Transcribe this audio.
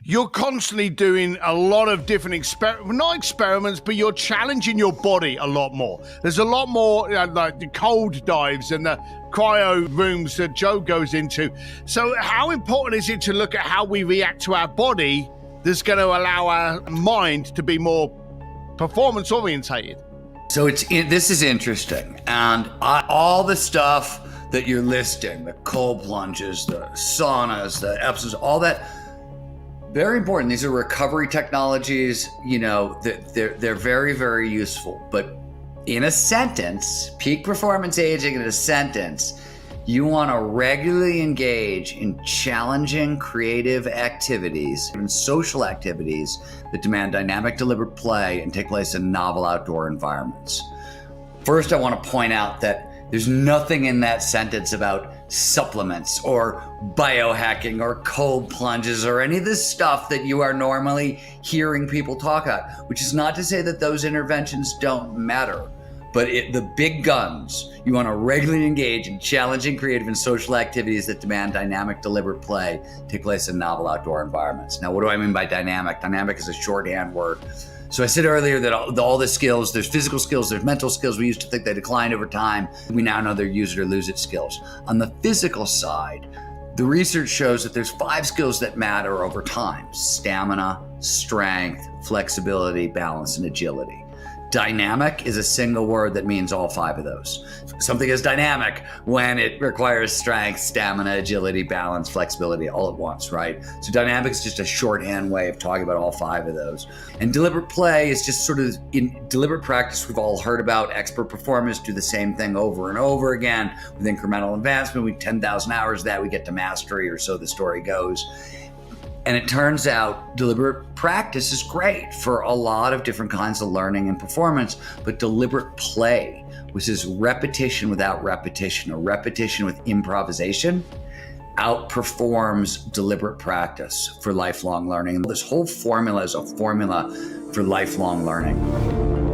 you're constantly doing a lot of different not experiments, but you're challenging your body a lot more. There's a lot more like the cold dives and the cryo rooms that Joe goes into. So how important is it to look at how we react to our body that's going to allow our mind to be more performance orientated? So this is interesting. And all the stuff that you're listing, the cold plunges, the saunas, the Epsons, all that, very important. These are recovery technologies, they're very, very useful. But in a sentence, peak performance aging in a sentence, you want to regularly engage in challenging creative activities and social activities that demand dynamic, deliberate play and take place in novel outdoor environments. First, I want to point out that there's nothing in that sentence about supplements or biohacking or cold plunges or any of this stuff that you are normally hearing people talk about, which is not to say that those interventions don't matter. But the big guns, you want to regularly engage in challenging creative and social activities that demand dynamic, deliberate play, take place in novel outdoor environments. Now, what do I mean by dynamic? Dynamic is a shorthand word. So I said earlier that all the skills, there's physical skills, there's mental skills. We used to think they declined over time. We now know they're use it or lose it skills. On the physical side, the research shows that there's 5 skills that matter over time: stamina, strength, flexibility, balance, and agility. Dynamic is a single word that means all 5 of those. Something is dynamic when it requires strength, stamina, agility, balance, flexibility all at once, right? So dynamic is just a shorthand way of talking about all 5 of those. And deliberate play is just sort of in deliberate practice. We've all heard about expert performers do the same thing over and over again with incremental advancement. We 10,000 hours that we get to mastery, or so the story goes. And it turns out deliberate practice is great for a lot of different kinds of learning and performance, but deliberate play, which is repetition without repetition, or repetition with improvisation, outperforms deliberate practice for lifelong learning. This whole formula is a formula for lifelong learning.